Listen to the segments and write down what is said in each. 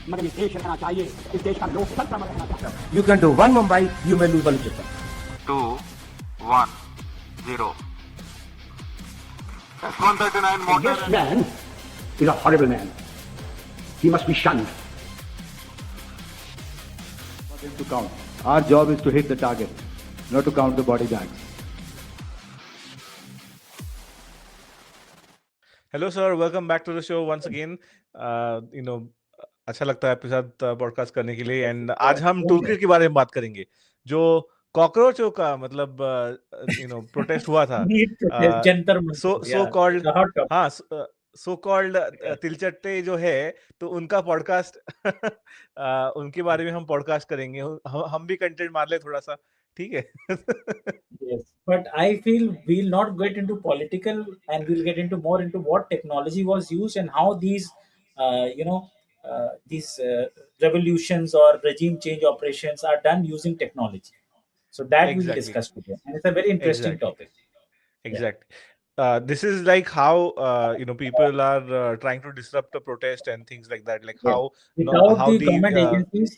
मगर इस देश रहना चाहिए, इस देश का लोकतंत्र में रहना चाहिए. You can do one Mumbai, you may lose Balochistan. 2, 1, 0. S139 motor. This man is a horrible man. He must be shunned. To count. Our job is to hit the target, not to count the body bags. Hello sir, welcome back to the show once again. अच्छा लगता है आपके साथ podcast करने के लिए. And आज हम टूलकिट के बारे में बात करेंगे, जो कॉकरोचों का मतलब प्रोटेस्ट हुआ था. Jantar Mantar, so called, the hot topic. हाँ, सो कॉल्ड तिलचट्टे जो है, तो उनका पॉडकास्ट उनके बारे में हम पॉडकास्ट करेंगे. हम भी कंटेंट मार ले थोड़ा सा, ठीक है. Yes, but I feel we'll not get into political, and we'll get into more into what technology was used and how these, revolutions or regime change operations are done using technology. So that we'll Exactly. discuss today, and it's a very interesting Exactly. topic. Exactly. This is like how people are trying to disrupt the protest and things like that. Like Yeah. how Without how the the government agencies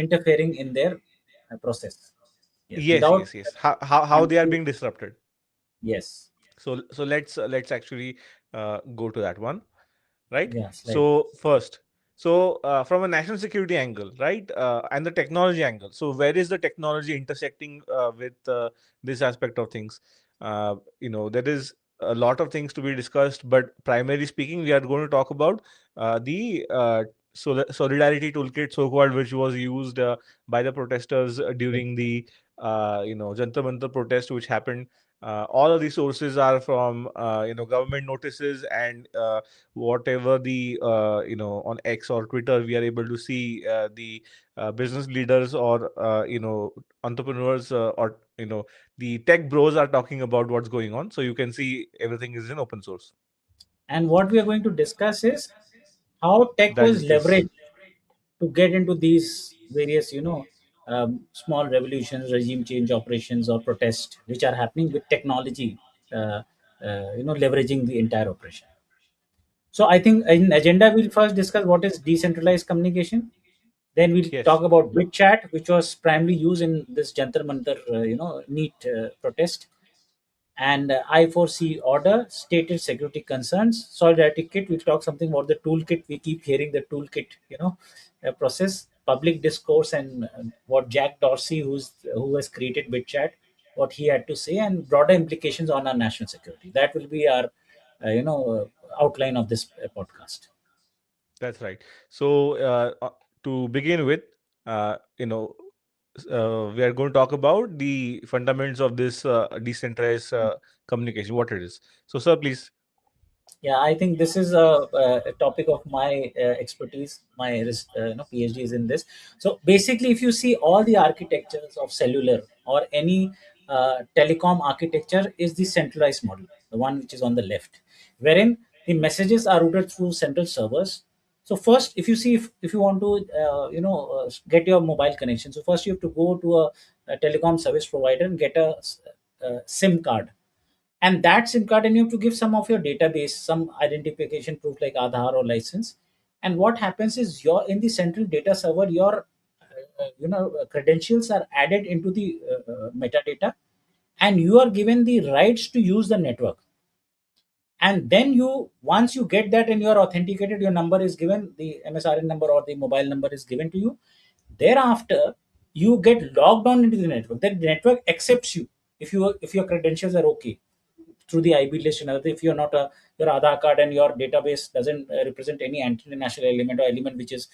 interfering in their process. yes, Without, how they are being disrupted. yes. So let's actually go to that one, right? Yes. Like, So first, from a national security angle, right, and the technology angle. So where is the technology intersecting with this aspect of things? There is a lot of things to be discussed, but primarily speaking, we are going to talk about the solidarity toolkit, so-called, which was used by the protesters during the Jantar Mantar protest, which happened. All of these sources are from government notices and whatever the on X or Twitter we are able to see the business leaders or entrepreneurs or the tech bros are talking about what's going on. So you can see everything is in open source. and what we are going to discuss is how tech That was is this. leveraged to get into these various, small revolutions, regime change operations, or protests which are happening with technology, leveraging the entire operation. So I think in agenda we'll first discuss what is decentralized communication. Then we'll Yes. talk about BitChat, which was primarily used in this Jantar Mantar, NEET protest. And I4C order, stated security concerns, solidarity kit. We'll talk something about the toolkit. We keep hearing the toolkit, process, public discourse, and what Jack Dorsey, who has created BitChat, what he had to say, and broader implications on our national security. That will be our, outline of this podcast. That's right. So to begin with, we are going to talk about the fundamentals of this decentralized communication, what it is. So, sir, please. Yeah, I think this is a topic of my expertise. My PhD is in this. So basically, if you see all the architectures of cellular or any telecom architecture, is the centralized model, the one which is on the left, wherein the messages are routed through central servers. So first, if you see, if you want to get your mobile connection, so first you have to go to a telecom service provider and get a SIM card, and that SIM card, and you have to give some of your database, some identification proof like Aadhaar or license. And what happens is, your in the central data server, your credentials are added into the metadata, and you are given the rights to use the network. And then once you get that and you are authenticated, your number is given, the MSRN number or the mobile number is given to you. Thereafter, you get logged on into the network. The network accepts you if your credentials are okay through the IB list and other. If you're not your Aadhaar card and your database doesn't represent any international element or element which is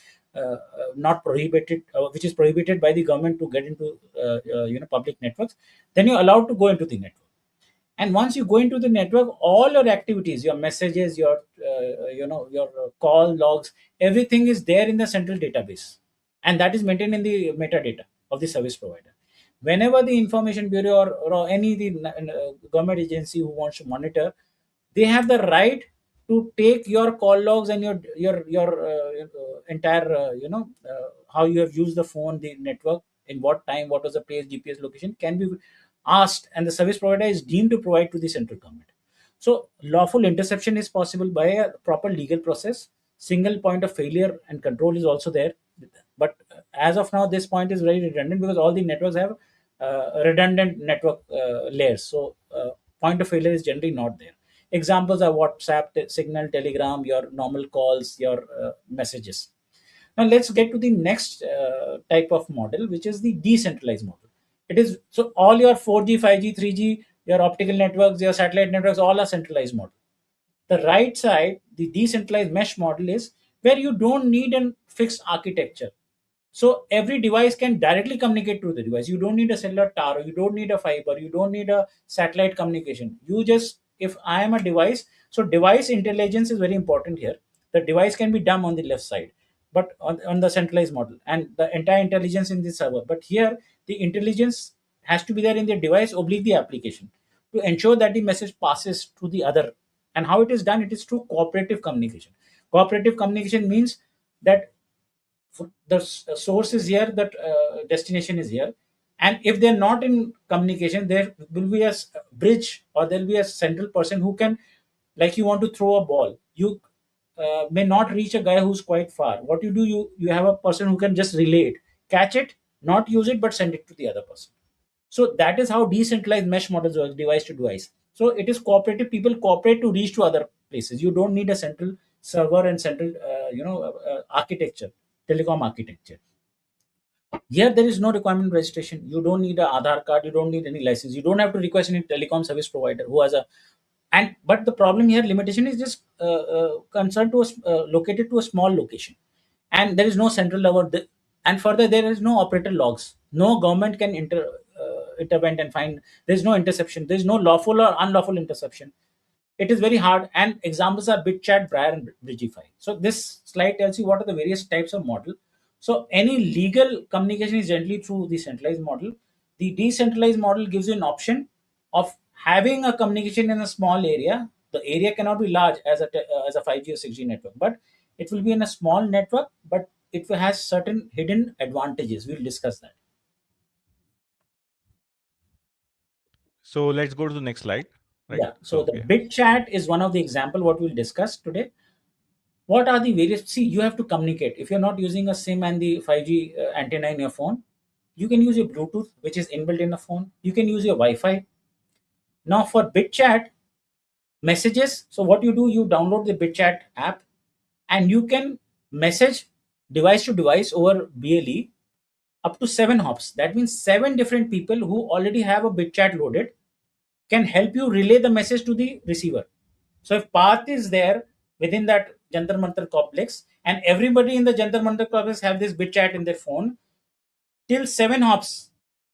not prohibited, which is prohibited by the government to get into public networks, then you're allowed to go into the network. And once you go into the network, all your activities, your messages, your your call logs, everything is there in the central database, and that is maintained in the metadata of the service provider. Whenever the information bureau or any the government agency who wants to monitor, they have the right to take your call logs and your entire how you have used the phone, the network, in what time, what was the place, GPS location, can be asked, and the service provider is deemed to provide to the central government. So lawful interception is possible by a proper legal process. single point of failure and control is also there. But as of now, this point is very redundant because all the networks have redundant network layers. So point of failure is generally not there. Examples are WhatsApp, Signal, Telegram, your normal calls, your messages. Now let's get to the next type of model, which is the decentralized model. It is so all your 4G, 5G, 3G, your optical networks, your satellite networks, all are centralized model. The right side, the decentralized mesh model, is where you don't need a fixed architecture. So every device can directly communicate to the device. You don't need a cellular tower, you don't need a fiber, you don't need a satellite communication. You just, if I am a device, so device intelligence is very important here. The device can be dumb on the left side, but on the centralized model, and the entire intelligence in the server. But here, the intelligence has to be there in the device oblique the application to ensure that the message passes to the other. And how it is done? It is through cooperative communication. Cooperative communication means that the source is here, that destination is here, and if they're not in communication, there will be a bridge, or there'll be a central person who can, like you want to throw a ball, you may not reach a guy who's quite far. What you do, you have a person who can just relay it, catch it, not use it, but send it to the other person. So that is how decentralized mesh models work, device to device. So it is cooperative. People cooperate to reach to other places. You don't need a central server and central, architecture, telecom architecture. Here, there is no requirement registration. You don't need an Aadhaar card. You don't need any license. You don't have to request any telecom service provider who has a. And but the problem here, limitation is just concerned to located to a small location, and there is no central level. And further, there is no operator logs. No government can intervene and find. There is no interception. There is no lawful or unlawful interception. It is very hard, and examples are BitChat, Briar, and Bridgefy. So this slide tells you what are the various types of model. So any legal communication is generally through the centralized model. The decentralized model gives you an option of having a communication in a small area. The area cannot be large as a 5G or 6G network, but it will be in a small network, but it has certain hidden advantages. We'll discuss that. So let's go to the next slide. Right? Yeah. So the Okay. BitChat is one of the example what we'll discuss today. What are the various? See, you have to communicate. If you're not using a SIM and the 5G antenna in your phone, you can use your Bluetooth, which is inbuilt in the phone. You can use your Wi-Fi. Now for BitChat messages, so what you do, you download the BitChat app, and you can message device to device over BLE up to 7 hops. That means 7 different people who already have a BitChat loaded can help you relay the message to the receiver. So if Parth is there within that Jantar Mantar complex, and everybody in the Jantar Mantar complex have this BitChat in their phone, till 7 hops,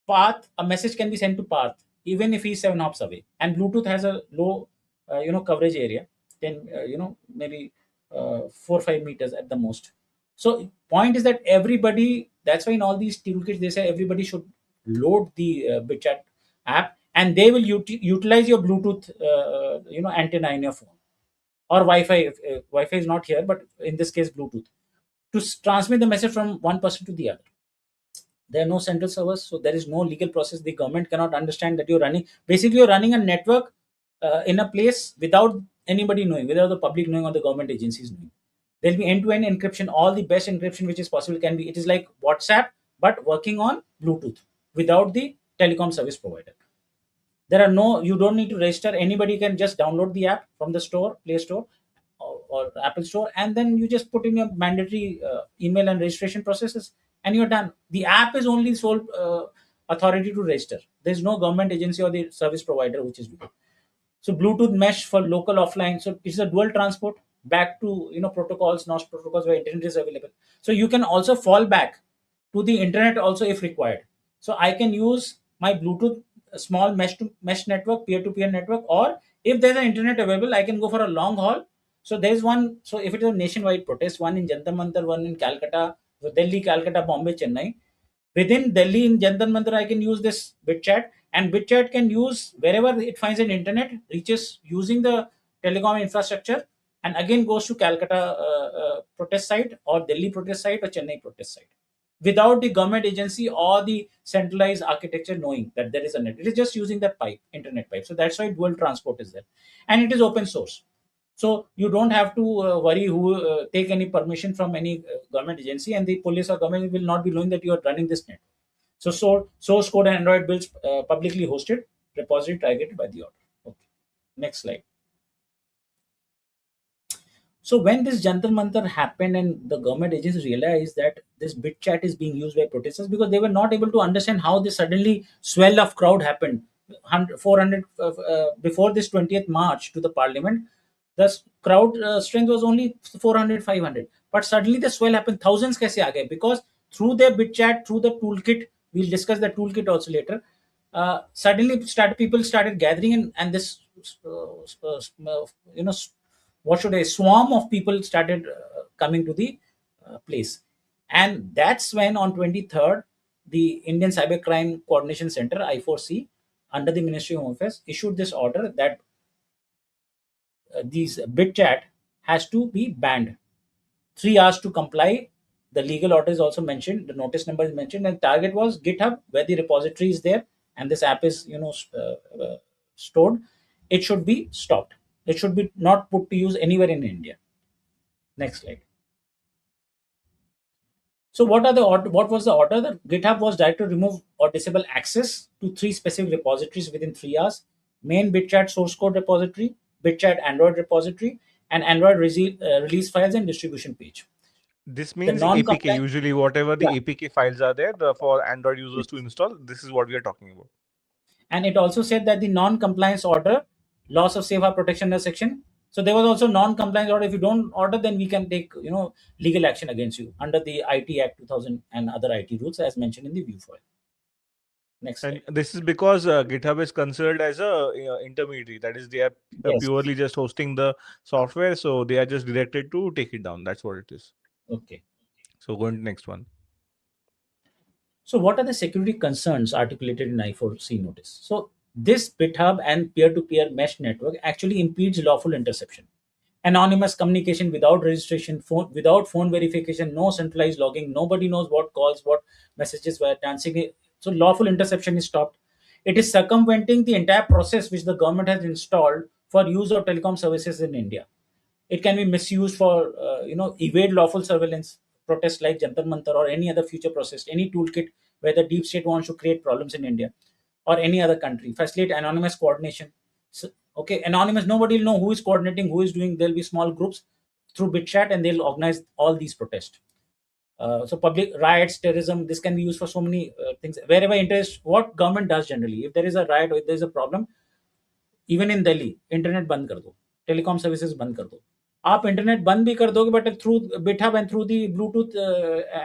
Parth, a message can be sent to Parth, even if he's 7 hops away. And Bluetooth has a low, coverage area, 10, maybe 4 or 5 meters at the most. So point is that everybody, that's why in all these toolkits, they say everybody should load the BitChat app, and they will utilize your Bluetooth, antenna in your phone, or Wi-Fi. If, Wi-Fi is not here, but in this case, Bluetooth, to transmit the message from one person to the other. There are no central servers, so there is no legal process. The government cannot understand that you're running. Basically, you're running a network in a place without anybody knowing, without the public knowing or the government agencies knowing. There'll be end-to-end encryption. All the best encryption which is possible can be. It is like WhatsApp, but working on Bluetooth without the telecom service provider. There are no. You don't need to register. Anybody can just download the app from the store, Play Store, or Apple Store, and then you just put in your mandatory email and registration processes, and you're done. The app is only sole authority to register. There's no government agency or the service provider which is doing. So Bluetooth mesh for local offline. So it's a dual transport back to protocols, Nostr protocols where internet is available. So you can also fall back to the internet also if required. So I can use my Bluetooth small mesh to mesh network, peer-to-peer network, or if there's an internet available, I can go for a long haul. So there's one. So if it is a nationwide protest, one in Jantar Mantar, one in Calcutta, Delhi, Calcutta, Bombay, Chennai. Within Delhi in Jantar Mantar, I can use this BitChat, and BitChat can use wherever it finds an internet, reaches using the telecom infrastructure, and again goes to Calcutta protest site, or Delhi protest site, or Chennai protest site, without the government agency or the centralized architecture knowing that there is a net. It is just using that pipe, internet pipe. So that's why dual transport is there, and it is open source. So you don't have to worry who take any permission from any government agency, and the police or government will not be knowing that you are running this net. So source code and Android builds publicly hosted repository targeted by the order. Okay. Next slide. So when this Jantar Mantar happened and the government agencies realized that this BitChat is being used by protesters, because they were not able to understand how this suddenly swell of crowd happened. 400 before this 20th March to the parliament, the crowd strength was only 400, 500. But suddenly the swell happened. Thousands kaise aa gaye? Because through their BitChat, through the toolkit, we'll discuss the toolkit also later. Suddenly people started gathering, and this what should I, swarm of people started coming to the place. And that's when on 23rd, the Indian Cybercrime Coordination Center, I4C, under the Ministry of Home Affairs, issued this order that these BitChat has to be banned. 3 hours to comply. The legal order is also mentioned. The notice number is mentioned, and target was GitHub, where the repository is there, and this app is stored. It should be stopped. It should be not put to use anywhere in India. Next slide. So what was the order? That GitHub was directed to remove or disable access to 3 specific repositories within 3 hours: main BitChat source code repository, BitChat Android repository, and Android release files and distribution page. This The means APK. non-compliant, Usually, whatever the yeah, APK files are there for Android users to install, this is what we are talking about. and it also said that the non-compliance order, loss of safe harbor protection section. So there was also non-compliance order. If you don't order, then we can take legal action against you under the IT Act 2000 and other IT rules as mentioned in the view file. Next slide. And this is because GitHub is considered as a intermediary. That is, they are Yes. purely just hosting the software, so they are just directed to take it down. That's what it is. Okay. So going to next one. So what are the security concerns articulated in I4C notice? So this GitHub and peer-to-peer mesh network actually impedes lawful interception. Anonymous communication without registration, without phone verification, no centralized logging, nobody knows what calls, what messages were dancing. So lawful interception is stopped. It is circumventing the entire process which the government has installed for use of telecom services in India. It can be misused for evade lawful surveillance, protests like Jantar Mantar or any other future process, any toolkit where the deep state wants to create problems in India or any other country. Facilitate anonymous coordination. So, okay, anonymous, nobody will know who is coordinating, who is doing. There'll be small groups through BitChat, and they'll organize all these protests. So public riots, terrorism, this can be used for so many things. Wherever interest, what government does generally, if there is a riot or if there is a problem, even in Delhi internet बंद कर दो, telecom services बंद कर दो. आप internet बंद भी कर दोगे, but through GitHub and through the Bluetooth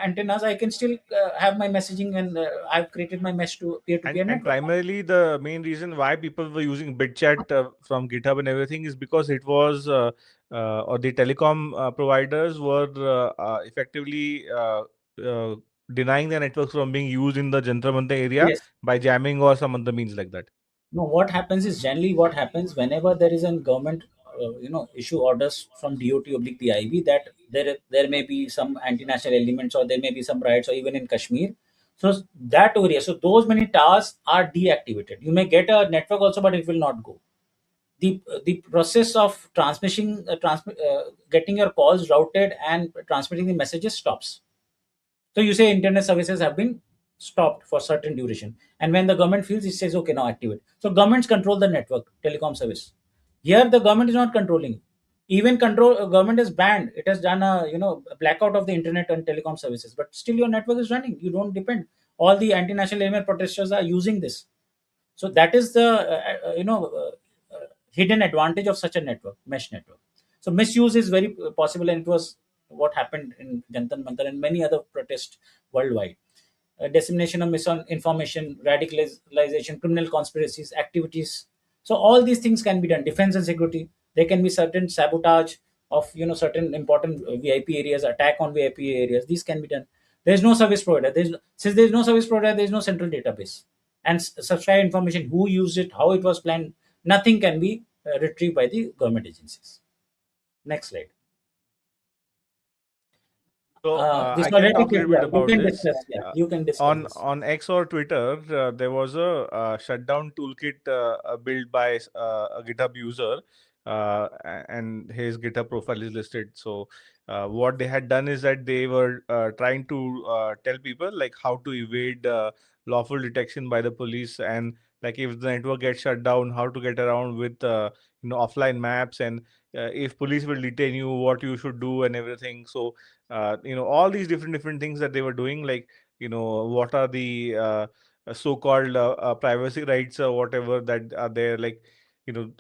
antennas, I can still have my messaging, and I've created my mesh to peer-to-peer And network. primarily, the main reason why people were using BitChat from GitHub and everything is because it was, or the telecom providers were effectively denying their networks from being used in the Jantar Mantar area Yes. by jamming or some other means like that. No, what happens is generally what happens whenever there is a government, issue orders from DOT oblique PIB that there may be some anti-national elements, or there may be some riots, or even in Kashmir. So that area, so those many towers are deactivated. You may get a network also, but it will not go. The process of getting your calls routed and transmitting the messages stops. So you say internet services have been stopped for certain duration, and when the government feels, it says okay, now activate. So governments control the network, telecom service. Here the government is not controlling. Even government has banned. It has done a blackout of the internet and telecom services, but still your network is running. You don't depend. All the anti-national element protesters are using this. So that is the hidden advantage of such a network, mesh network. So misuse is very possible, and it was what happened in Jantar Mantar and many other protests worldwide. Dissemination of misinformation, radicalization, criminal conspiracies, activities. So all these things can be done. Defense and security. There can be certain sabotage of certain important VIP areas, attack on VIP areas. These can be done. There is no service provider. Since there is no service provider, there is no central database. And subscribe information, who used it, how it was planned, nothing can be retrieved by the government agencies. Next slide. So This I can already talk a little bit you about can this. discuss. Yeah, you can discuss this. On X or Twitter, there was a shutdown toolkit built by a GitHub user, and his GitHub profile is listed. So what they had done is that they were trying to tell people like how to evade lawful detection by the police, and like if the network gets shut down, how to get around with offline maps, and if police will detain you, what you should do and everything. So all these different things that they were doing, like what are the so-called privacy rights or whatever that are there, like you know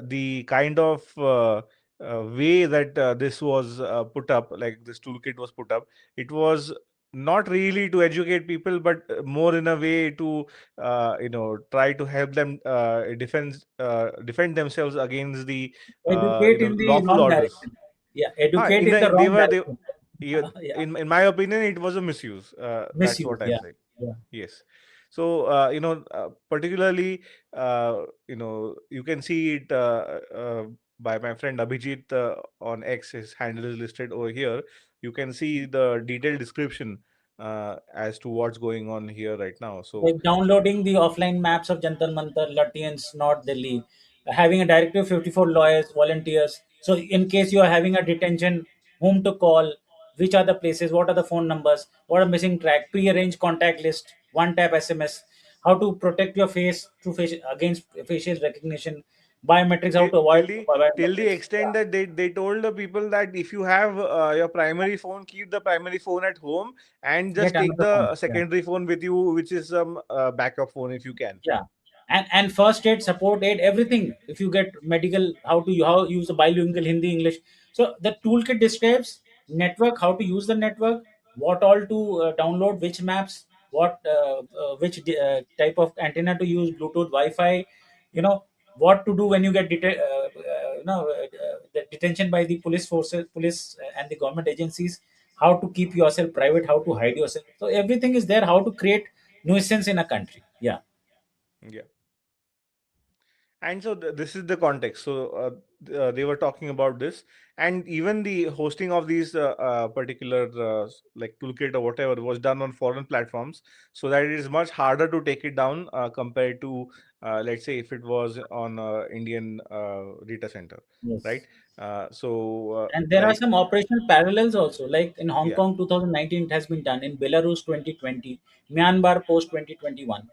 the kind of way that this was put up, like this toolkit was put up, it was not really to educate people, but more in a way to try to help them defend themselves against the Educate in the lawful wrong orders. direction. Yeah, educate In in the they wrong were they direction. you, Yeah, in my opinion, it was a misuse. That's misuse. what I'm Yeah, saying. yeah. Yes. So particularly, you can see it by my friend Abhijit on X. His handle is listed over here. You can see the detailed description as to what's going on here right now. So Like downloading the offline maps of Jantar Mantar, Lutyens, North Delhi, having a directory of 54 lawyers, volunteers. So, in case you are having a detention, whom to call, which are the places, what are the phone numbers, what are missing track, pre-arranged contact list, one tap SMS, how to protect your face through facial, against facial recognition, biometrics, how till, to avoid till the till the biometrics. extent that they told the people that if you have your primary phone, keep the primary phone at home and Get just take another the phone. Yeah. secondary phone with you, which is some backup phone if you can. Yeah, and first aid, support aid, everything. If you get medical, how use the bilingual Hindi English. So the toolkit describes network, how to use the network, what all to download, which maps, which type of antenna to use, Bluetooth, Wi-Fi, what to do when you get the detention by the police forces, police and the government agencies, how to keep yourself private, how to hide yourself. So everything is there, how to create nuisance in a country. Yeah. Yeah. And so this is the context. So they were talking about this, and even the hosting of these particular like toolkit or whatever was done on foreign platforms, so that it is much harder to take it down compared to let's say if it was on Indian data center, right? Yes. And there are Like some operational parallels also. Like in Hong yeah. Kong 2019, it has been done. In Belarus 2020, Myanmar post 2021.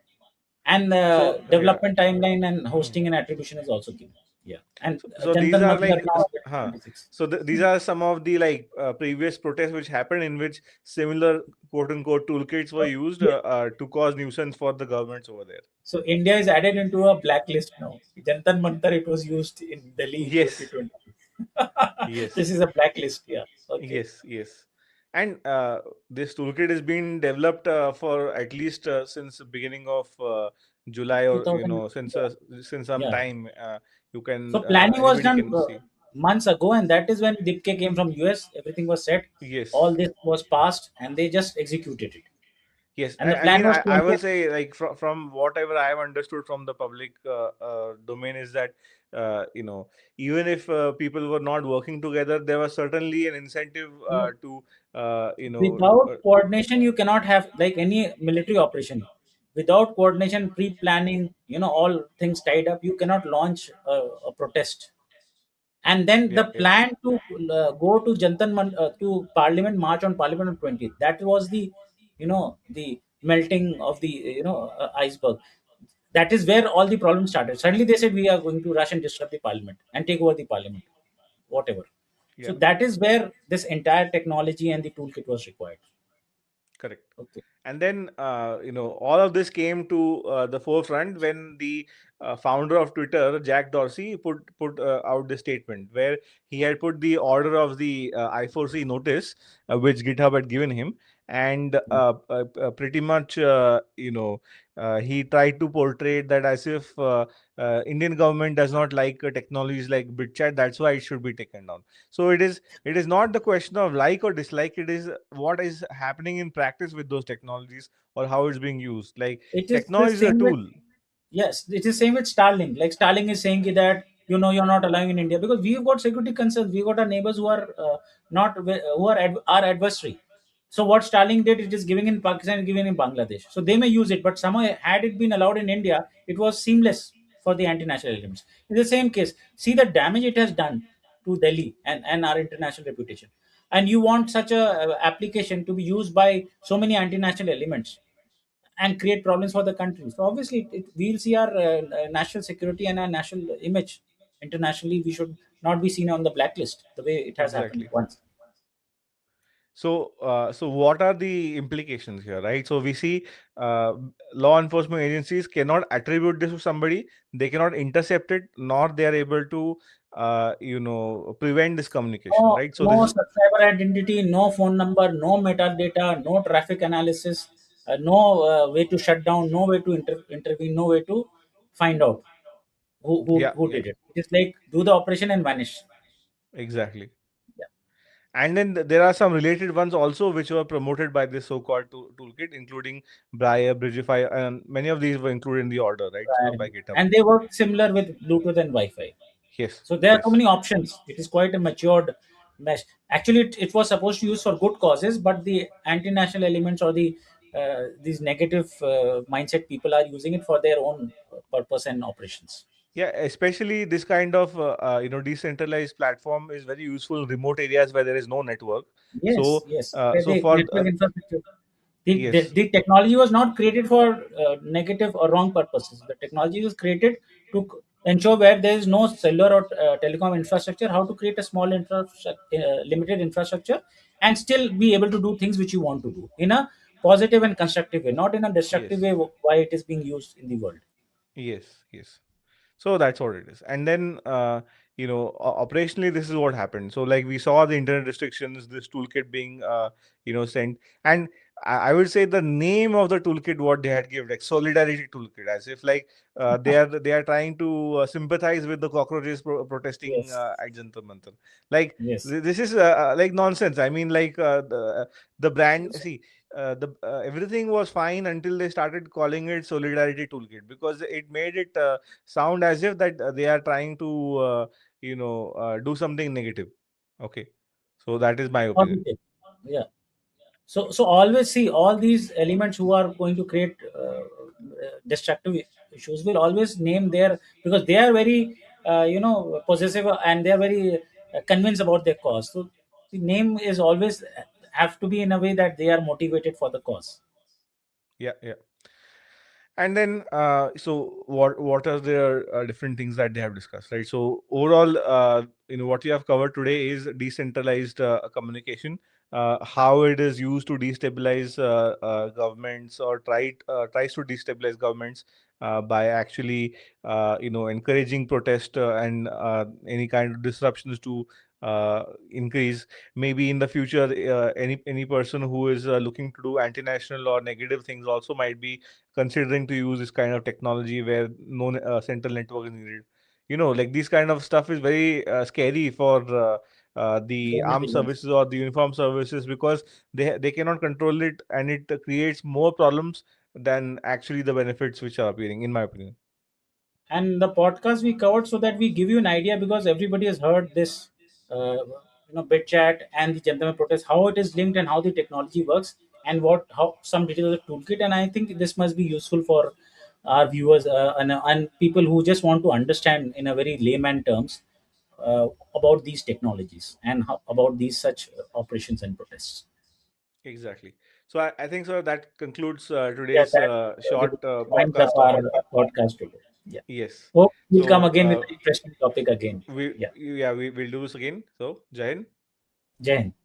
And So yeah. development timeline and Hmm. hosting and attribution is also given. Yeah. And So these Jantar are Mantar like now huh. 26. So these are some of the like previous protests which happened in which similar quote unquote toolkits were So, used yeah. to cause nuisance for the governments over there. So India is added into a blacklist now. Jantar Mantar, it was used in Delhi in Yes, 2020. yes, This is a blacklist. Yeah. Okay. yes, yes. And this toolkit is being developed for at least since the beginning of July, or 2000. since some Yeah. time. You So can planning was anybody done can see. months ago, and that is when Dipke came from US. Everything was set, all Yes. this was passed, and they just executed it. Yes, And the I plan mean, was I will 20th. say, like, from whatever I have understood from the public domain, is that, even if people were not working together, there was certainly an incentive to, Without coordination, you cannot have like any military operation. Without coordination, pre-planning, all things tied up, you cannot launch a protest. And then the yeah, yeah, plan to go to to Parliament, march on Parliament on 20th. That was the melting of the iceberg. That is where all the problems started. Suddenly they said we are going to rush and disrupt the Parliament and take over the Parliament, whatever. So yeah. that is where this entire technology and the toolkit was required. Correct. Okay. And then all of this came to the forefront when the founder of Twitter, Jack Dorsey, put out this statement where he had put the order of the I4C notice, which GitHub had given him, and pretty much he tried to portray that as if Indian government does not like technologies like BitChat, that's why it should be taken down. So it is not the question of like or dislike, it is what is happening in practice with those technologies or how it's being used. Like It is the technology is a same with, tool. yes, it is same with Starlink. Like Starlink is saying that you're not allowing in India because we've got security concerns. We've got our neighbors who are not who are our adversary. So what Starlink did, it is giving in Pakistan and giving in Bangladesh. So they may use it, but somehow had it been allowed in India, it was seamless. for the anti-national elements. In the same case, see the damage it has done to Delhi and our international reputation. And you want such a application to be used by so many anti-national elements and create problems for the country. So obviously, we'll see our national security and our national image internationally. We should not be seen on the blacklist the way it has happened Exactly. once. So what are the implications here, right? So we see law enforcement agencies cannot attribute this to somebody. They cannot intercept it, nor they are able to, prevent this communication, No, right? So this no is subscriber identity, no phone number, no metadata, no traffic analysis, no way to shut down, no way to intervene, no way to find out yeah, who yeah, did it. It's like do the operation and vanish. exactly. Yeah. And then there are some related ones also which were promoted by this so-called toolkit, including Briar, Bridgefy, and many of these were included in the order, right? By GitHub. And they work similar with Bluetooth and Wi-Fi. Yes, So there are so yes. many options. It is quite a matured mesh. Actually, it was supposed to use for good causes, but the anti-national elements or these negative mindset people are using it for their own purpose and operations. Yeah, especially this kind of decentralized platform is very useful in remote areas where there is no network. Yes, So yes. so The for network infrastructure. yes, The technology was not created for negative or wrong purposes. The technology was created to ensure where there is no cellular or telecom infrastructure, how to create a small limited infrastructure and still be able to do things which you want to do in a positive and constructive way, not in a destructive yes, way why it is being used in the world. yes, yes. So that's what it is. And then, operationally, this is what happened. So, like we saw the internet restrictions, this toolkit being, sent. And I would say the name of the toolkit, what they had given, like Solidarity Toolkit, as if like they are trying to sympathize with the cockroaches protesting Yes, at Jantar Mantar. Like yes. this is like nonsense. I mean, like the brand. See, the everything was fine until they started calling it Solidarity Toolkit because it made it sound as if that they are trying to do something negative. Okay, so that is my opinion. Positive. Yeah. So always see all these elements who are going to create destructive issues will always name their because they are very possessive and they are very convinced about their cause. So the name is always have to be in a way that they are motivated for the cause. Yeah, yeah. And then, so what are the different things that they have discussed, right? So overall, what we have covered today is decentralized communication, how it is used to destabilize governments or tries to destabilize governments by actually, encouraging protest and any kind of disruptions to increase. Maybe in the future, any person who is looking to do anti-national or negative things also might be considering to use this kind of technology where no central network is needed. Like this kind of stuff is very scary for the Government armed agency. services or the uniform services because they cannot control it, and it creates more problems than actually the benefits which are appearing, in my opinion. And the podcast we covered so that we give you an idea because everybody has heard this BitChat and the Jantar Mantar protest, how it is linked and how the technology works and what how some details of the toolkit. And I think this must be useful for our viewers and people who just want to understand in a very layman terms about these technologies and about these such operations and protests. Exactly. So I think so that concludes Yeah, today's that short winds up podcast our topic. podcast today. Yeah. Yes. Hope we'll come So again with an interesting topic again. we Yeah. yeah we will do this again. So Jai Hind. Jai Hind.